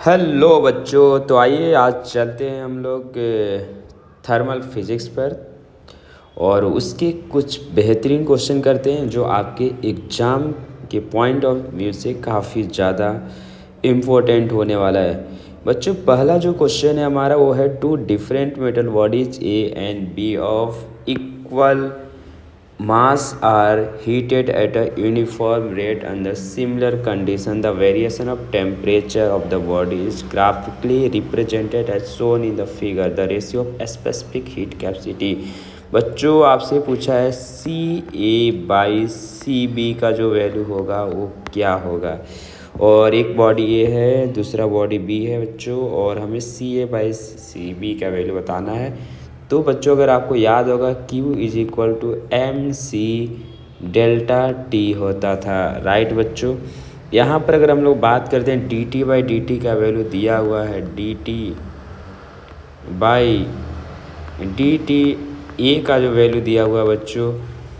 Hello बच्चों, तो आइए आज चलते हैं हम लोग थर्मल फिजिक्स पर और उसके कुछ बेहतरीन क्वेश्चन करते हैं जो आपके एग्ज़ाम के पॉइंट ऑफ व्यू से काफ़ी ज़्यादा इम्पोर्टेंट होने वाला है। बच्चों, पहला जो क्वेश्चन है हमारा वो है two different metal bodies A and B of equal mass are heated at a uniform rate under similar condition. The variation of temperature of the body is graphically represented as shown in the figure. The ratio of specific heat capacity. बच्चों, आपसे पूछा है सी A by C B का जो value होगा वो क्या होगा। और एक बॉडी ए है, दूसरा बॉडी बी है बच्चों, और हमें C A by C B का वैल्यू बताना है। तो बच्चों, अगर आपको याद होगा Q is equal to M C delta T होता था, राइट बच्चों। यहाँ पर अगर हम लोग बात करते हैं D T by D T का वैल्यू दिया हुआ है, D T by D T A का जो वैल्यू दिया हुआ है बच्चों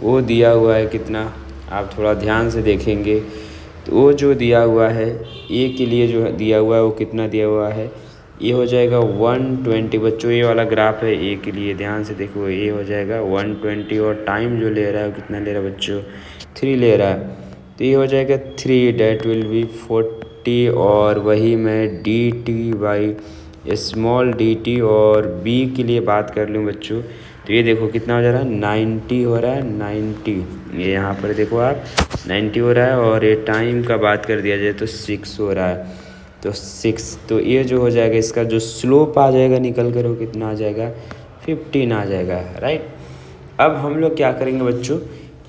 वो दिया हुआ है कितना, आप थोड़ा ध्यान से देखेंगे तो वो जो दिया हुआ है ए के लिए जो दिया हुआ है वो कितना दिया हुआ है, ये हो जाएगा 120 बच्चों। ये वाला ग्राफ है ए के लिए, ध्यान से देखो, ये हो जाएगा 120 और टाइम जो ले रहा है वो कितना ले रहा है बच्चों, 3 ले रहा है। तो ये हो जाएगा 3, डेट विल बी 40। और वही मैं D T by small D T और बी के लिए बात कर लूँ बच्चों, तो ये देखो कितना हो जा रहा है, 90 हो रहा है, 90। ये यहाँ पर देखो आप 90 हो रहा है, और ये टाइम का बात कर दिया जाए तो 6 हो रहा है, तो 6। तो ये जो हो जाएगा इसका जो स्लोप आ जाएगा निकल कर वो कितना आ जाएगा, 15 आ जाएगा, राइट। अब हम लोग क्या करेंगे बच्चों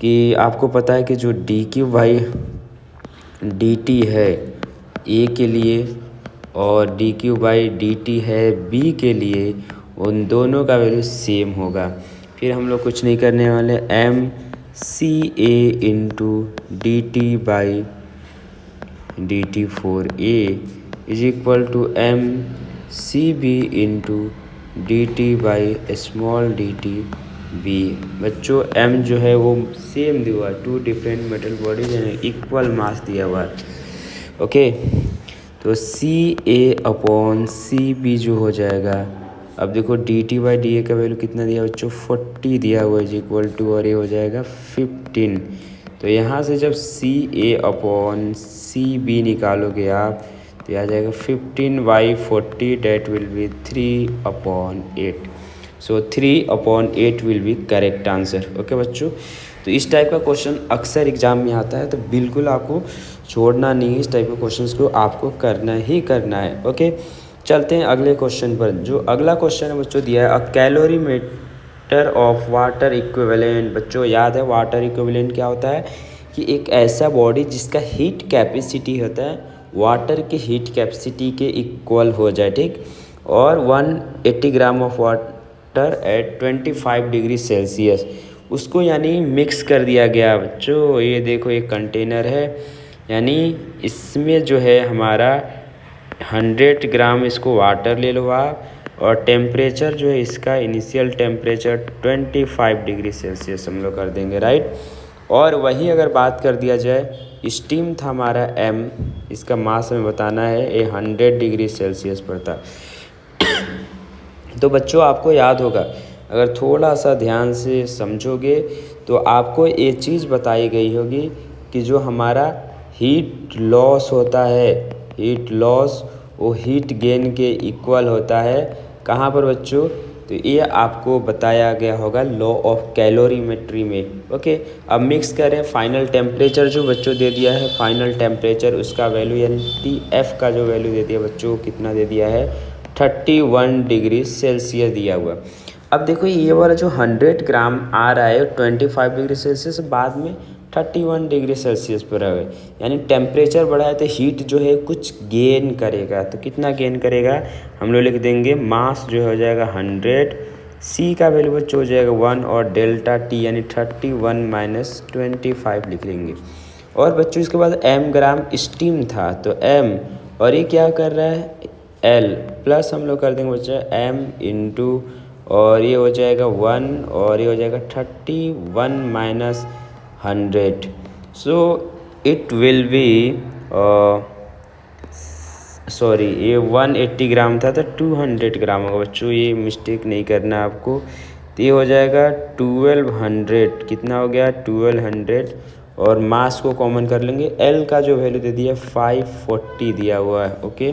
कि आपको पता है कि जो D Q by D T है ए के लिए और D Q by D T है बी के लिए, उन दोनों का वैल्यू सेम होगा। फिर हम लोग कुछ नहीं करने वाले, M C A into D T by D T for A is equal to M C B into D T by small D T B. बच्चों, एम जो है वो सेम दिया हुआ है, two different metal bodies equal mass दिया हुआ है, ओके। तो सी ए अपॉन सी बी जो हो जाएगा, अब देखो D T by D A का वैल्यू कितना दिया बच्चों, 40 दिया हुआ है, इज इक्वल टू, और ये हो जाएगा 15। तो यहाँ से जब सी ए अपॉन सी बी निकालोगे आप तो यह आ जाएगा 15/40, that will be 3/8। So 3/8 will be correct answer, okay बच्चों। तो इस टाइप का क्वेश्चन अक्सर एग्जाम में आता है, तो बिल्कुल आपको छोड़ना नहीं है, इस टाइप के क्वेश्चंस को आपको करना ही करना है, ओके। चलते हैं अगले क्वेश्चन पर। जो अगला क्वेश्चन है बच्चों दिया है, अ कैलोरीमीटर ऑफ वाटर इक्विवेलेंट। बच्चों, याद है वाटर इक्विवेलेंट क्या होता है कि एक ऐसा बॉडी जिसका हीट कैपेसिटी होता है वाटर की हीट कैपेसिटी के इक्वल हो जाए, ठीक। और 180 gram of water at 25 degree Celsius, उसको यानी मिक्स कर दिया गया बच्चों। ये देखो एक कंटेनर है, यानी इसमें जो है हमारा 100 ग्राम इसको वाटर ले लो आप, और टेम्परेचर जो है इसका इनिशियल टेम्परेचर 25 डिग्री सेल्सियस हम लोग कर देंगे, राइट। और वही अगर बात कर दिया जाए स्टीम था हमारा एम, इसका मास हमें बताना है, ये 100 डिग्री सेल्सियस पर था। तो बच्चों आपको याद होगा, अगर थोड़ा सा ध्यान से समझोगे तो आपको ये चीज़ बताई गई होगी कि जो हमारा हीट लॉस होता है, हीट लॉस वो हीट गेन के इक्वल होता है, कहाँ पर बच्चों, तो ये आपको बताया गया होगा लॉ ऑफ कैलोरीमेट्री में, ओके। अब मिक्स करें, फाइनल टेम्परेचर जो बच्चों दे दिया है, फाइनल टेम्परेचर उसका वैल्यू यानी टी एफ का जो वैल्यू दे दिया बच्चों, कितना दे दिया है, 31 डिग्री सेल्सियस दिया हुआ। अब देखो ये वाला जो 100 ग्राम आ रहा है 25 डिग्री सेल्सियस, बाद में 31 डिग्री सेल्सियस पर है, यानी टेम्परेचर बढ़ा है तो हीट जो है कुछ गेन करेगा। तो कितना गेन करेगा, हम लोग लिख देंगे मास जो हो जाएगा 100, सी का वैल्यू बच्चों हो जाएगा 1, और डेल्टा टी यानी 31 - 25 लिख लेंगे। और बच्चों इसके बाद एम ग्राम स्टीम था, तो एम, और ये क्या कर रहा है, एल प्लस हम लोग कर देंगे बच्चा एम इंटू, और ये हो जाएगा 1, और ये हो जाएगा 31 - 100। So it will be sorry ये 180 ग्राम था तो 200 ग्राम होगा बच्चों, ये मिस्टेक नहीं करना आपको। तो ये हो जाएगा 1200, कितना हो गया 1200, और मास को कॉमन कर लेंगे। एल का जो वैल्यू दे दिया 540 दिया हुआ है, ओके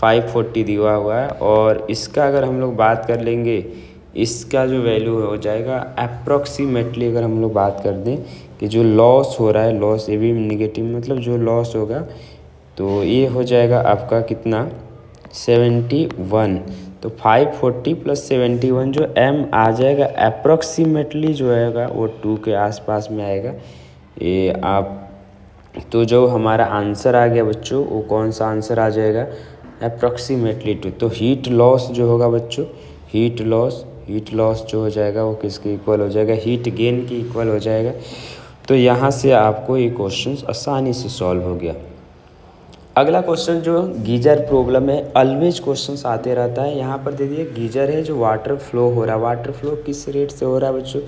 540 दिया हुआ है। और इसका अगर हम लोग बात कर लेंगे, इसका जो वैल्यू हो जाएगा अप्रॉक्सीमेटली, अगर हम लोग बात कर दें कि जो लॉस हो रहा है, लॉस ये भी निगेटिव मतलब जो लॉस होगा, तो ये हो जाएगा आपका कितना 71। तो 540 प्लस 71 जो m आ जाएगा अप्रॉक्सीमेटली जो आएगा वो 2 के आसपास में आएगा। ये आप तो जो हमारा आंसर आ गया बच्चों, वो कौन सा आंसर आ जाएगा अप्रॉक्सीमेटली 2। तो हीट लॉस जो होगा बच्चों, हीट लॉस जो हो जाएगा वो किसके इक्वल हो जाएगा, हीट गेन के इक्वल हो जाएगा। तो यहाँ से आपको ये क्वेश्चन आसानी से सॉल्व हो गया। अगला क्वेश्चन जो गीजर प्रॉब्लम है, ऑलवेज क्वेश्चंस आते रहता है। यहाँ पर दे दिए गीजर है जो वाटर फ्लो हो रहा है, वाटर फ्लो किस रेट से हो रहा है बच्चों,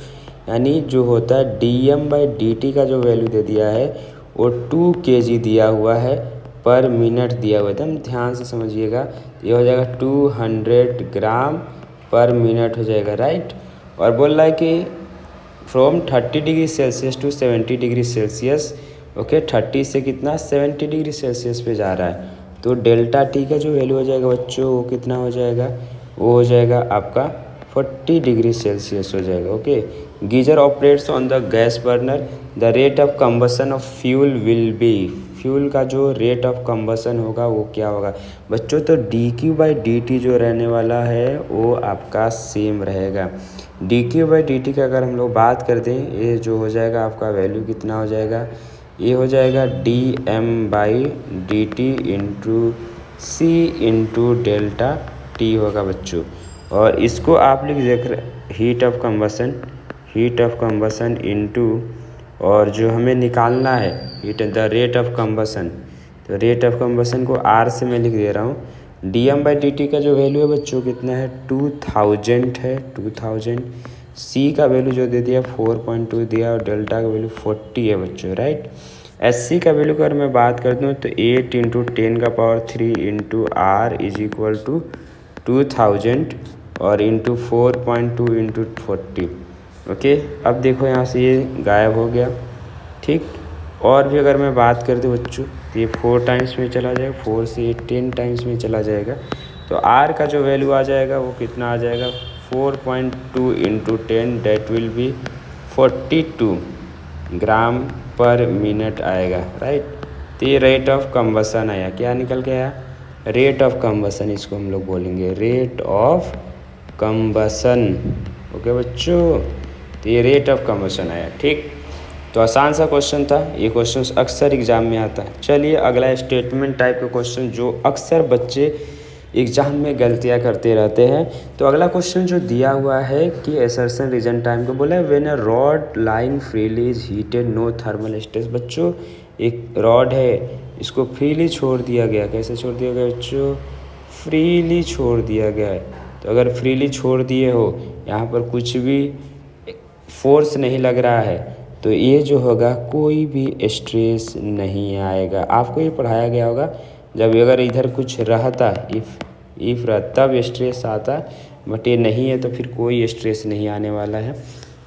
यानी जो होता है dm/dt का जो वैल्यू दे दिया है वो 2 kg दिया हुआ है पर मिनट दिया हुआ है। एकदम ध्यान से समझिएगा, ये हो जाएगा 200 ग्राम पर मिनट हो जाएगा, राइट। और बोल रहा है कि from 30 degree Celsius to 70 degree Celsius, okay 30 से कितना 70 डिग्री सेल्सियस पे जा रहा है। तो डेल्टा टी का जो वैल्यू हो जाएगा बच्चों वो कितना हो जाएगा, वो हो जाएगा आपका 40 डिग्री सेल्सियस हो जाएगा, okay. Geyser operates on the gas burner, the rate of combustion of fuel will be, fuel का जो रेट ऑफ कंबसन होगा वो क्या होगा बच्चों, तो dq/dt जो रहने वाला है वो आपका सेम रहेगा। dq/dt का अगर हम लोग बात कर दें, ये जो हो जाएगा आपका वैल्यू कितना हो जाएगा, ये हो जाएगा dm/dt इंटू सी इंटू डेल्टा टी होगा बच्चों। और इसको आप लोग देख रहे हीट ऑफ कंबसन इंटू, और जो हमें निकालना है heat the rate of combustion, तो रेट ऑफ कंबसन को r से मैं लिख दे रहा हूँ। dm/dt का जो वैल्यू है बच्चों कितना है 2000 है, 2000। सी का वैल्यू जो दे दिया 4.2 दिया, और डेल्टा का वैल्यू 40 है बच्चों, राइट। एस का वैल्यू अगर मैं बात कर दूँ तो 8 into 10⁻³ into r is equal to 2000 और इंटू 4.2 इंटू 40, ओके। अब देखो यहाँ से ये गायब हो गया, ठीक। और भी अगर मैं बात कर दूँ बच्चों तो ये 4 टाइम्स में चला जाएगा, 4 से ये 10 टाइम्स में चला जाएगा। तो r का जो वैल्यू आ जाएगा वो कितना आ जाएगा 4.2 into 10, that will be 42 gram per minute आएगा, राइट। तो ये रेट ऑफ कंबसन आया, क्या निकल के आया रेट ऑफ कंबसन, इसको हम लोग बोलेंगे रेट ऑफ कंबसन, ओके बच्चों। तो ये रेट ऑफ कंबसन आया, ठीक। तो आसान सा क्वेश्चन था, ये क्वेश्चन अक्सर एग्जाम में आता है। चलिए अगला स्टेटमेंट टाइप का क्वेश्चन जो अक्सर बच्चे एग्जाम में गलतियां करते रहते हैं। तो अगला क्वेश्चन जो दिया हुआ है कि असर्शन रीजन टाइम को बोला है, when a rod lying freely is heated no thermal stress. बच्चों एक रॉड है, इसको फ्रीली छोड़ दिया गया, कैसे छोड़ दिया गया बच्चों, फ्रीली छोड़ दिया गया है। तो अगर फ्रीली छोड़ दिए हो, यहाँ पर कुछ भी फोर्स नहीं लग रहा है, तो ये जो होगा कोई भी स्ट्रेस नहीं आएगा। आपको ये पढ़ाया गया होगा, जब अगर इधर कुछ रहता इफ़ रहता तब स्ट्रेस आता, बट ये नहीं है तो फिर कोई स्ट्रेस नहीं आने वाला है।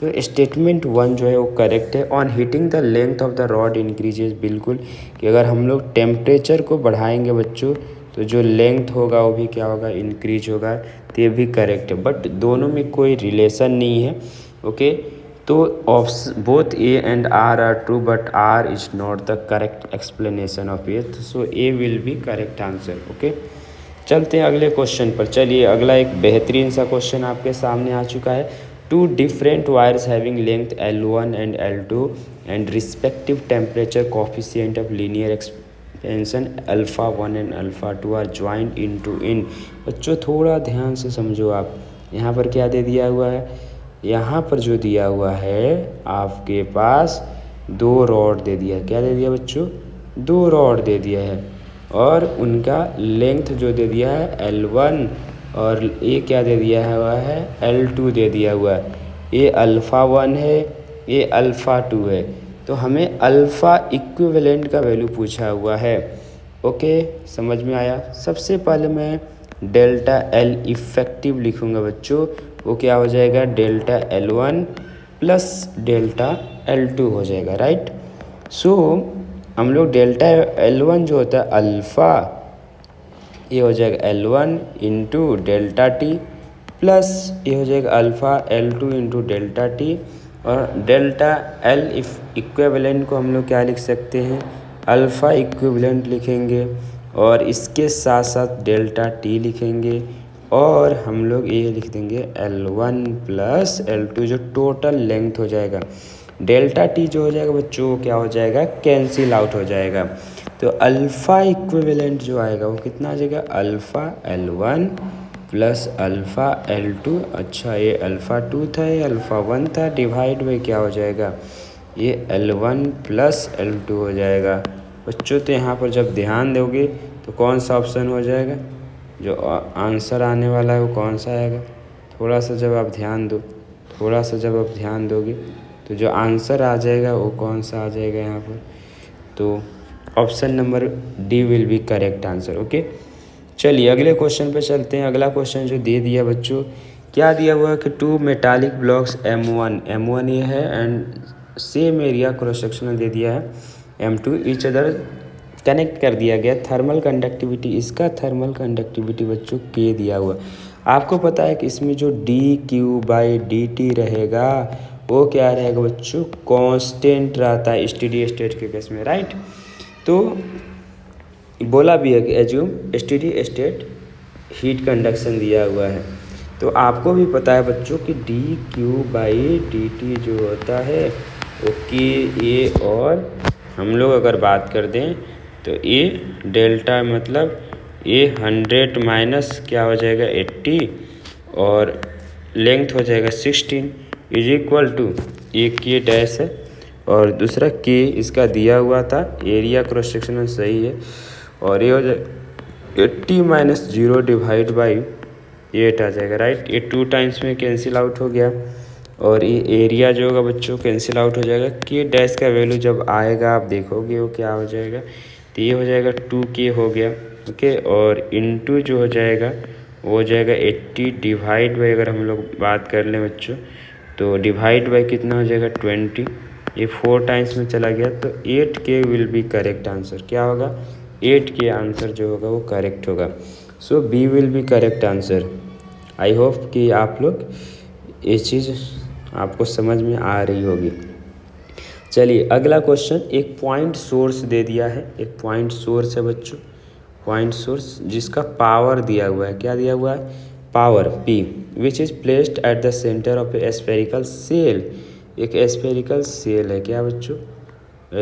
तो स्टेटमेंट 1 जो है वो करेक्ट है। On heating the length of the rod increases, बिल्कुल कि अगर हम लोग टेम्परेचर को बढ़ाएंगे बच्चों तो जो लेंथ होगा वो भी क्या होगा इंक्रीज होगा, तो ये भी करेक्ट है। बट दोनों में कोई रिलेशन नहीं है, ओके। तो both A and R are true but R is not the correct explanation of A, so A will be correct answer, okay. चलते हैं अगले क्वेश्चन पर। चलिए अगला एक बेहतरीन सा क्वेश्चन आपके सामने आ चुका है। 2 different wires having length L1 and L2 and respective temperature coefficient of linear expansion α1 and α2 are joint into in. बच्चों थोड़ा ध्यान से समझो आप, यहाँ पर क्या दे दिया हुआ है, यहाँ पर जो दिया हुआ है आपके पास 2 रॉड दे दिया है। क्या दे दिया बच्चों, 2 रॉड दे दिया है, और उनका लेंथ जो दे दिया है L1, और ये क्या दे दिया हुआ है L2 दे दिया हुआ है। ये α1 है, ये α2 है। तो हमें अल्फ़ा इक्विवेलेंट का वैल्यू पूछा हुआ है। ओके, समझ में आया। सबसे पहले मैं डेल्टा एल इफ़ेक्टिव लिखूँगा बच्चों, वो क्या हो जाएगा, delta L1 plus delta L2 हो जाएगा, राइट। सो हम लोग डेल्टा L1 जो होता है अल्फ़ा, ये हो जाएगा L1 into delta T, plus ये हो जाएगा alpha L2 into delta T, और डेल्टा एल इक्विवेलेंट को हम लोग क्या लिख सकते हैं, अल्फ़ा इक्विवेलेंट लिखेंगे, और इसके साथ साथ डेल्टा टी लिखेंगे, और हम लोग ये लिख देंगे L1 प्लस L2 जो टोटल लेंथ हो जाएगा। डेल्टा टी जो हो जाएगा बच्चों क्या हो जाएगा, कैंसिल आउट हो जाएगा। तो अल्फ़ा इक्विवेलेंट जो आएगा वो कितना आ जाएगा, alpha L1 plus alpha L2, अच्छा ये अल्फ़ा 2 था, ये अल्फ़ा 1 था, डिवाइड बाई क्या हो जाएगा, ये L1 प्लस L2 हो जाएगा बच्चों। तो यहाँ पर जब ध्यान दोगे तो कौन सा ऑप्शन हो जाएगा, जो आंसर आने वाला है वो कौन सा आएगा, थोड़ा सा जब आप ध्यान दो, थोड़ा सा जब आप ध्यान दोगे तो जो आंसर आ जाएगा वो कौन सा आ जाएगा यहाँ पर, तो option number D will be correct answer. Okay, चलिए अगले क्वेश्चन पे चलते हैं। अगला क्वेश्चन जो दे दिया बच्चों, क्या दिया हुआ है कि टू मेटालिक ब्लॉक्स M1 ये है, and same area cross sectional दे दिया है M2 ईच अदर कनेक्ट कर दिया गया। थर्मल कंडक्टिविटी, इसका थर्मल कंडक्टिविटी बच्चों K दिया हुआ। आपको पता है कि इसमें जो dQ/dt रहेगा वो क्या रहेगा बच्चों, कांस्टेंट रहता है स्टेडी स्टेट के केस में, राइट। तो बोला भी है कि assume steady state heat conduction दिया हुआ है। तो आपको भी पता है बच्चों कि dQ/dt जो होता है वो KA, और हम लोग अगर बात कर दें तो ये डेल्टा मतलब ये 100 माइनस क्या हो जाएगा 80, और लेंथ हो जाएगा 16 इज इक्वल टू, एक K डैश है और दूसरा K इसका दिया हुआ था, एरिया क्रॉस सेक्शनल सही है, और ये हो जाए 80 माइनस 0 डिवाइड बाई 8 आ जाएगा, राइट। ये 2 टाइम्स में कैंसिल आउट हो गया, और ये एरिया जो होगा बच्चों कैंसिल आउट हो जाएगा। K डैश का वैल्यू जब आएगा आप देखोगे वो क्या हो जाएगा, तो ये हो जाएगा 2K हो गया, ओके, और इनटू जो हो जाएगा वो हो जाएगा 80 डिवाइड बाई, अगर हम लोग बात कर लें बच्चों तो डिवाइड बाई कितना हो जाएगा 20, ये 4 टाइम्स में चला गया, तो 8K will be correct answer. क्या होगा, 8K आंसर जो होगा वो करेक्ट होगा। So B will be correct answer. I hope कि आप लोग ये चीज़ आपको समझ में आ रही होगी। चलिए अगला क्वेश्चन, एक पॉइंट सोर्स दे दिया है, एक पॉइंट सोर्स है बच्चों, पॉइंट सोर्स जिसका पावर दिया हुआ है, क्या दिया हुआ है, power P, which is placed at the centre of A spherical shell. एक स्फेरिकल सेल है, क्या बच्चों,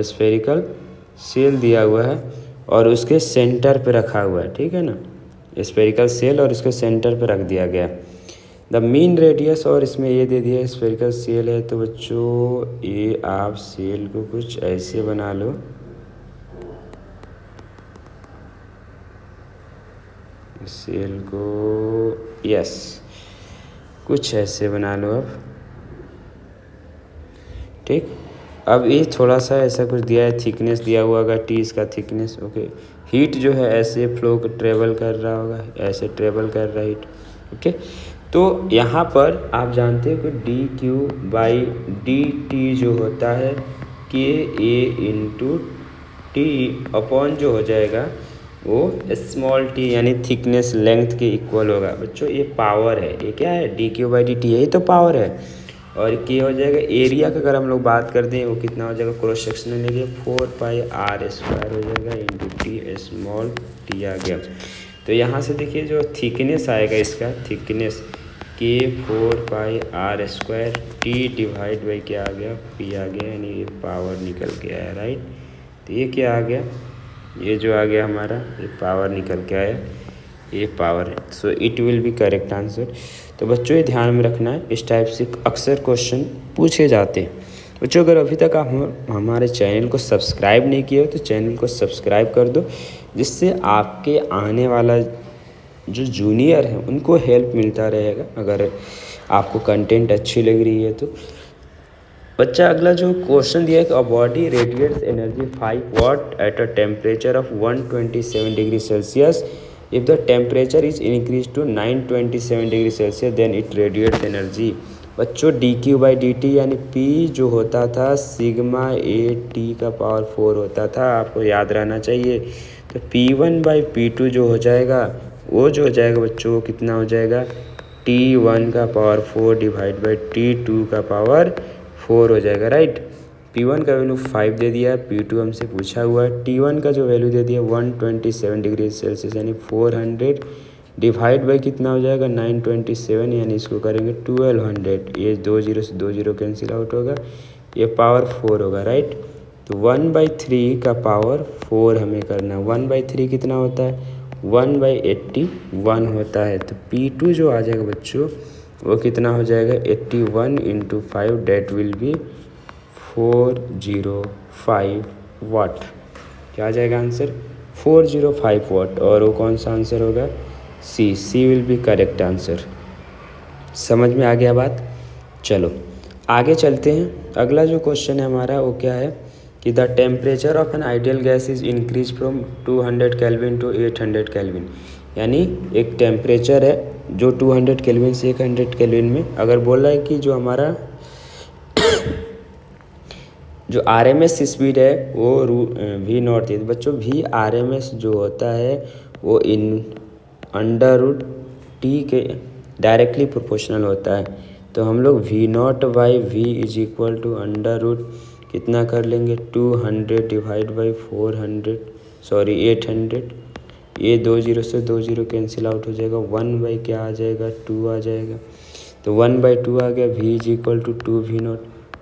स्फेरिकल सेल दिया हुआ है और उसके सेंटर पे रखा हुआ है, ठीक है ना, स्फेरिकल सेल और उसके सेंटर पे रख दिया गया। द मीन रेडियस, और इसमें ये दे दिया स्फेरिकल सेल है, तो बच्चों ये आप सेल को कुछ ऐसे बना लो, सेल को यस कुछ ऐसे बना लो अब, ठीक। अब ये थोड़ा सा ऐसा कुछ दिया है, थिकनेस दिया हुआ होगा T इसका थिकनेस, ओके। हीट जो है ऐसे फ्लो ट्रेवल कर रहा होगा, ऐसे ट्रेवल कर रहा है हीट, ओके। तो यहाँ पर आप जानते हो कि dQ/dt जो होता है KA इंटू T अपॉन जो हो जाएगा वो स्मॉल t यानी थिकनेस लेंथ के इक्वल होगा बच्चों। ये पावर है, ये क्या है, dQ/dt, यही तो पावर है। और K हो जाएगा एरिया का, अगर हम लोग बात करते हैं वो कितना हो जाएगा, क्रॉस सेक्शनल एरिया 4πr² हो जाएगा इंटू T स्मॉल t आ गया। तो यहाँ से देखिए जो थिकनेस आएगा इसका, thickness K 4πr² T divide by क्या आ गया, P आ गया, यानी ये पावर निकल के आया, राइट। तो ये क्या आ गया, ये जो आ गया हमारा, ये पावर निकल के आया, ये पावर है। So it will be correct answer. तो बच्चों ये ध्यान में रखना है, इस टाइप से अक्सर क्वेश्चन पूछे जाते हैं। बच्चों अगर अभी तक आप हमारे चैनल को सब्सक्राइब नहीं किए हो तो चैनल को सब्सक्राइब कर दो, जिससे आपके आने वाला जो जूनियर है उनको हेल्प मिलता रहेगा। अगर आपको कंटेंट अच्छी लग रही है तो बच्चा अगला जो क्वेश्चन दिया है कि a body radiates energy 5 watt at a temperature of 127 degree Celsius. If the temperature is increase to 927 degree Celsius then it radiates energy. बच्चों D Q by D T यानी पी जो होता था सिग्मा ए टी का power 4 होता था, आपको याद रहना चाहिए। तो P1 बाई P2 जो हो जाएगा वो जो हो जाएगा बच्चों वो कितना हो जाएगा, T1 का पावर 4 डिवाइड बाई T2 का पावर 4 हो जाएगा, राइट। P1 का वैल्यू 5 दे दिया है, P2 हमसे पूछा हुआ है, T1 का जो वैल्यू दे दिया 127 डिग्री सेल्सियस यानी 400 डिवाइड बाई कितना हो जाएगा 927 यानी इसको करेंगे 1200। ये 2 जीरो से 2 जीरो कैंसिल आउट होगा, ये पावर 4 होगा, राइट। तो 1/3 का पावर 4 हमें करना है। 1/3 कितना होता है, 1/81 होता है। तो P2 जो आ जाएगा बच्चों वो कितना हो जाएगा 81 इंटू 5 डेट विल बी 405 वाट। क्या आ जाएगा आंसर 405 वाट। और वो कौन सा आंसर होगा, सी विल बी करेक्ट आंसर। समझ में आ गया बात। चलो आगे चलते हैं। अगला जो क्वेश्चन है हमारा वो क्या है कि the temperature of an ideal gas is increase from 200 kelvin to 800 kelvin. यानी एक टेम्परेचर है जो 200 केल्विन से 100 केल्विन में, अगर बोल रहा है कि जो हमारा जो RMS स्पीड है वो V0 है। बच्चों VRMS जो होता है वो √T के डायरेक्टली प्रोपोर्शनल होता है। तो हम लोग V0/V इज इक्वल टू √ कितना कर लेंगे 200 डिवाइड बाई 800। ये 2 जीरो से 2 जीरो कैंसिल आउट हो जाएगा, 1 क्या आ जाएगा 2 आ जाएगा। तो 1/2 आ गया, V is equal to 2V0।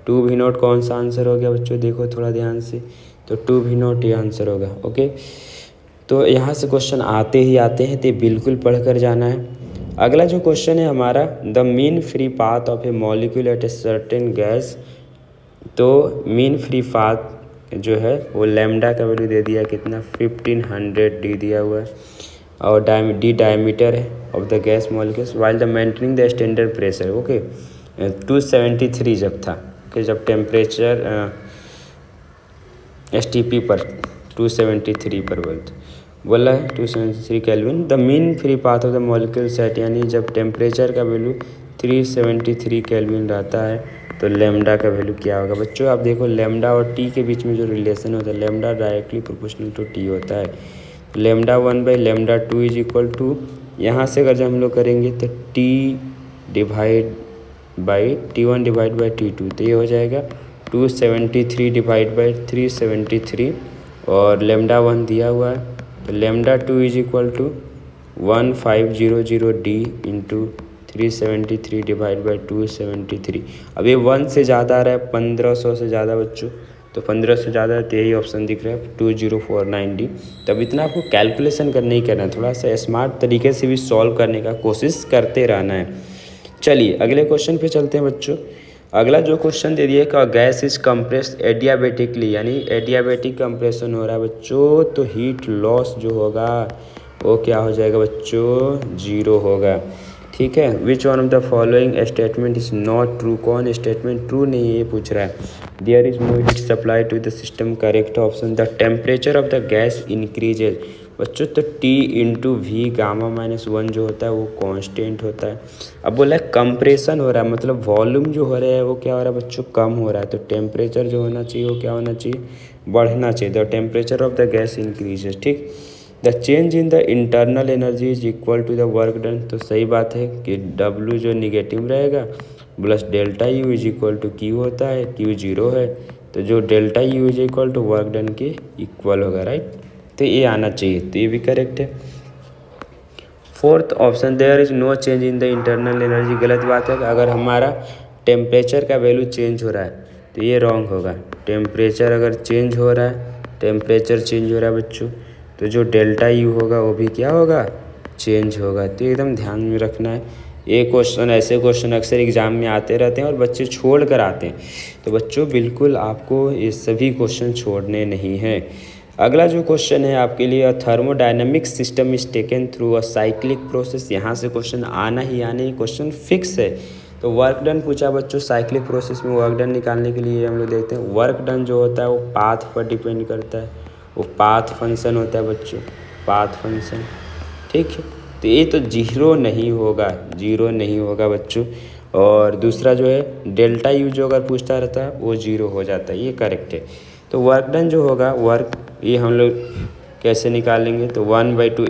2V0 कौन सा आंसर हो गया बच्चों, देखो थोड़ा ध्यान से, तो 2V0 ये आंसर होगा। ओके, तो यहाँ से क्वेश्चन आते ही आते हैं, तो बिल्कुल पढ़ कर जाना है। अगला जो क्वेश्चन है हमारा the mean free path of A molecule eight a certain gas. तो मीन फ्री पाथ जो है वो लैम्डा का वैल्यू दे दिया कितना 1500 डी दिया हुआ है, और डी डायमीटर है of the gas molecules while the maintaining the standard pressure. Okay 273 जब था, ओके जब टेम्परेचर STP पर 273 पर बोला है 273 kelvin. The mean free path of the molecule set यानी जब टेम्परेचर का वैल्यू 373 केल्विन रहता है तो लैम्डा का वैल्यू क्या होगा। बच्चों आप देखो लैम्डा और टी के बीच में जो रिलेशन होता है, lambda directly proportional to T होता है। λ1/λ2 इज इक्वल टू, यहाँ से अगर जब हम लोग करेंगे तो T1 डिवाइड बाई T2, तो ये हो जाएगा 273 डिवाइड बाई 373, और λ1 दिया हुआ है तो λ2 is equal to 1500 D into 373 divide by 273। अब ये 1 से ज़्यादा आ रहा है, 1500 से ज़्यादा बच्चों, तो 1500 से ज़्यादा तो यही ऑप्शन दिख रहा है 2049 डी। तब इतना आपको कैलकुलेशन करना ही करना है, थोड़ा सा स्मार्ट तरीके से भी सॉल्व करने का कोशिश करते रहना है। चलिए अगले क्वेश्चन पे चलते हैं बच्चों। अगला जो क्वेश्चन दे दिया है गैस इज कंप्रेस्ड एडियाबेटिकली, यानी एडियाबेटिक कंप्रेशन हो रहा है बच्चों, तो हीट लॉस जो होगा वो क्या हो जाएगा बच्चों 0 होगा। ठीक है, which one of the following statement is not true. कौन स्टेटमेंट ट्रू नहीं है ये पूछ रहा है। There is no heat supply to the system, correct option. The temperature of the gas increases बच्चों, तो T इंटू V गामा-1 जो होता है वो कांस्टेंट होता है। अब बोला है कंप्रेशन हो रहा है, मतलब वॉल्यूम जो हो रहा है वो क्या हो रहा है बच्चों कम हो रहा है, तो टेम्परेचर जो होना चाहिए वो क्या होना चाहिए बढ़ना चाहिए। The temperature of the gas increases. ठीक, the change in the internal energy is equal to the work done, तो सही बात है कि W जो निगेटिव रहेगा plus ΔU is equal to Q होता है, Q 0 है, तो जो ΔU is equal to work done के इक्वल होगा, राइट। तो ये आना चाहिए, तो ये भी करेक्ट है। Fourth option there is no change in the internal energy, गलत बात है। अगर हमारा टेम्परेचर का वैल्यू चेंज हो रहा है तो ये रॉन्ग होगा। टेम्परेचर अगर चेंज हो रहा है, टेम्परेचर चेंज हो रहा है बच्चों, तो जो ΔU होगा वो भी क्या होगा चेंज होगा। तो एकदम ध्यान में रखना है। ये क्वेश्चन ऐसे क्वेश्चन अक्सर एग्जाम में आते रहते हैं और बच्चे छोड़ कर आते हैं, तो बच्चों बिल्कुल आपको ये सभी क्वेश्चन छोड़ने नहीं हैं। अगला जो क्वेश्चन है आपके लिए thermodynamic system is taken through a cyclic process. यहाँ से क्वेश्चन आना ही क्वेश्चन फिक्स है। तो वर्क डन पूछा बच्चों, साइक्लिक प्रोसेस में वर्क डन निकालने के लिए हम लोग देखते हैं वर्क डन जो होता है वो पाथ पर डिपेंड करता है, वो पाथ फंक्शन होता है बच्चों, पाथ फंक्शन। ठीक है, तो ये तो जीरो नहीं होगा बच्चों। और दूसरा जो है डेल्टा यू जो अगर पूछता रहता है वो जीरो हो जाता है, ये करेक्ट है। तो वर्क डन जो होगा वर्क, ये हम लोग कैसे निकालेंगे, तो 1/2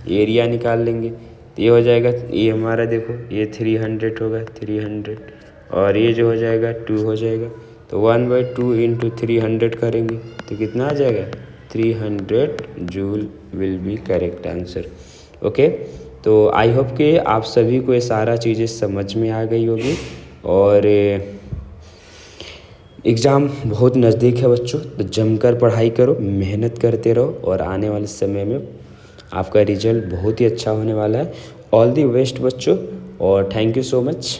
एरिया निकाल लेंगे, तो ये हो जाएगा, ये हमारा देखो ये 300 होगा 300, और ये जो हो जाएगा 2 हो जाएगा, तो 1/2 इंटू 300 करेंगे तो कितना आ जाएगा 300 joule will be correct answer. Okay, तो आई होप कि आप सभी को ये सारा चीज़ें समझ में आ गई होगी। और एग्ज़ाम बहुत नज़दीक है बच्चों, तो जमकर पढ़ाई करो, मेहनत करते रहो, और आने वाले समय में आपका रिजल्ट बहुत ही अच्छा होने वाला है। ऑल दी बेस्ट बच्चों, और थैंक यू सो मच।